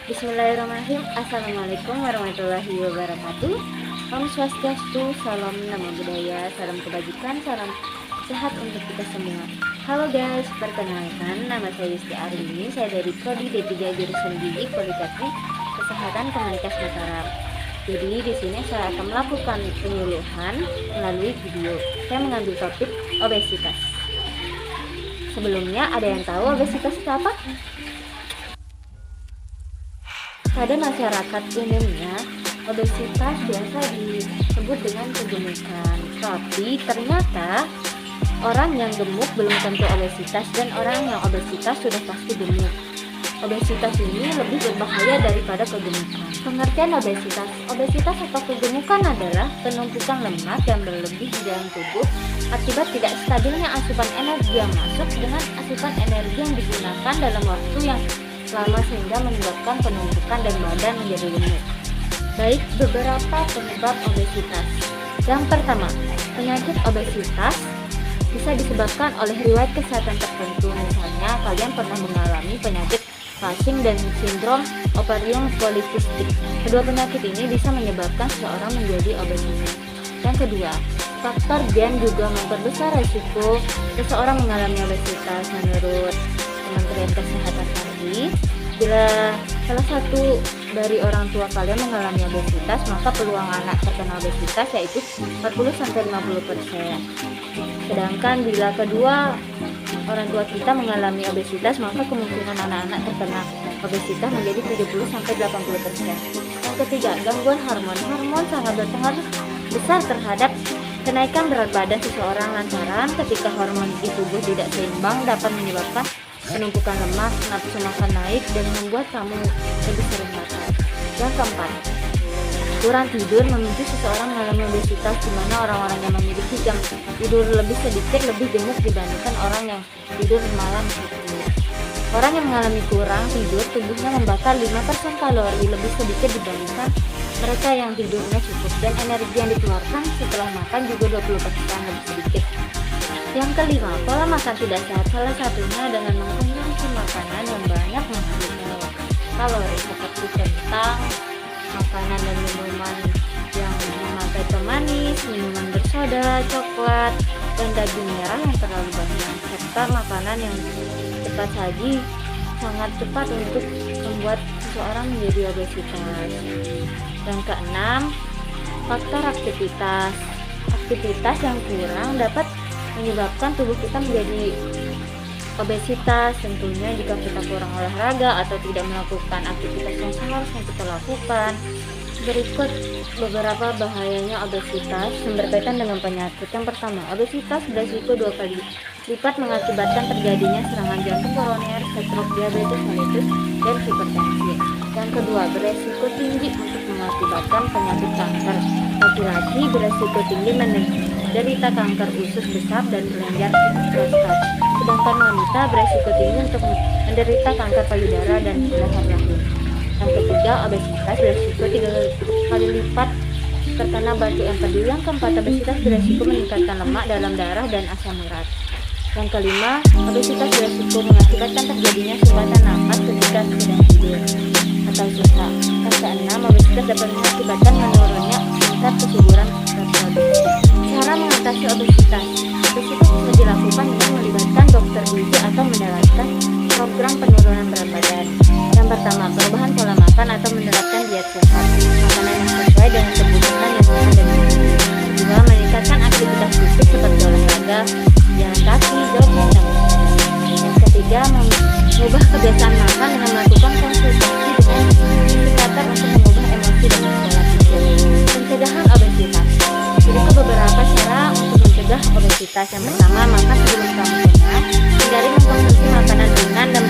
Bismillahirrahmanirrahim. Assalamualaikum warahmatullahi wabarakatuh. Om Swastiastu, salam nama budaya, salam kebajikan, salam sehat untuk kita semua. Halo guys, perkenalkan nama saya Yusti Arini. Saya dari Prodi D3 Jurusan Gizi Politeknik Kesehatan Kemenkes Mataram. Jadi di sini saya akan melakukan penyuluhan melalui video. Saya mengambil topik obesitas. Sebelumnya, ada yang tahu obesitas itu apa? Pada masyarakat umumnya, obesitas biasa disebut dengan kegemukan. Tapi ternyata orang yang gemuk belum tentu obesitas, dan orang yang obesitas sudah pasti gemuk. Obesitas ini lebih berbahaya daripada kegemukan. Pengertian obesitas. Obesitas atau kegemukan adalah penumpukan lemak yang berlebih di dalam tubuh akibat tidak stabilnya asupan energi yang masuk dengan asupan energi yang digunakan dalam waktu yang lama sehingga menyebabkan penumpukan dan badan menjadi gemuk. Baik, beberapa penyebab obesitas. Yang pertama, penyakit obesitas bisa disebabkan oleh riwayat kesehatan tertentu. Misalnya, kalian pernah mengalami penyakit Cushing dan sindrom ovarium polikistik. Kedua penyakit ini bisa menyebabkan seseorang menjadi obesitas. Yang kedua, faktor gen juga memperbesar risiko seseorang mengalami obesitas. Menurut Kementerian Kesehatan RI, bila salah satu dari orang tua kalian mengalami obesitas, maka peluang anak terkena obesitas yaitu 40-50%. Sedangkan bila kedua orang tua kita mengalami obesitas, maka kemungkinan anak-anak terkena obesitas menjadi 70-80%. Yang ketiga, gangguan hormon. Hormon sangat berpengaruh besar terhadap kenaikan berat badan seseorang, lantaran ketika hormon di tubuh tidak seimbang dapat menyebabkan penumpukan lemak, nafsu makan naik, dan membuat kamu lebih sering makan. Yang keempat, kurang tidur memicu seseorang mengalami obesitas, di mana orang-orang yang memiliki jam tidur lebih sedikit lebih gemuk dibandingkan orang yang tidur malam sedikit. Orang yang mengalami kurang tidur, tubuhnya membakar 5% kalori lebih sedikit dibandingkan mereka yang tidurnya cukup, dan energi yang dikeluarkan setelah makan juga 20% lebih sedikit. Yang kelima, pola makan tidak sehat. Salah satunya dengan mengkonsumsi makanan yang banyak mengandung kalori seperti kentang, makanan dan minuman yang memakai pemanis, minuman bersoda, coklat, dan daging merah yang terlalu banyak, serta makanan yang cepat saji sangat cepat untuk membuat seseorang menjadi obesitas. Yang keenam, faktor aktivitas. Aktivitas yang kurang dapat menyebabkan tubuh kita menjadi obesitas. Tentunya jika kita kurang olahraga atau tidak melakukan aktivitas yang seharusnya kita lakukan. Berikut beberapa bahayanya obesitas yang berkaitan dengan penyakit. Yang pertama, obesitas beresiko 2 kali lipat mengakibatkan terjadinya serangan jantung koroner, stroke, diabetes mellitus, dan hipertensi. Yang kedua, beresiko tinggi untuk mengakibatkan penyakit kanker. Laki-laki beresiko tinggi menderita kanker usus besar dan kelenjar prostat, sedangkan wanita beresiko tinggi untuk menderita kanker payudara dan leher rahim. Yang ketiga, obesitas beresiko 3 kali lipat terkena batu empedu. Yang keempat, obesitas beresiko meningkatkan lemak dalam darah dan asam urat. Yang kelima, obesitas beresiko mengakibatkan terjadinya sumbatan nafas ketika sedang tidur atau susah. Yang keenam, obesitas dapat mengakibatkan menurunnya tingkat kesuburan reproduksi. Cara mengatasi obesitas. Obesitas bisa dilakukan dengan melibatkan dokter gizi atau menerapkan program penurunan berat badan. Yang pertama, perubahan pola makan atau menerapkan diet sehat, makanan yang sesuai dengan kebutuhan yang sehat dan gizi. Kedua, meningkatkan aktivitas fisik seperti olahraga, jalan kaki, jogging, dan bersepeda. Yang ketiga, mengubah kebiasaan makan dengan melakukan konsultasi dengan psikiater untuk mengubah emosi dan pola pikir. Pencegahan obesitas. Berikut beberapa cara untuk mencegah obesitas. Yang pertama, makan sebelum kamu kenyang. Hindari mengkonsumsi makanan ringan dan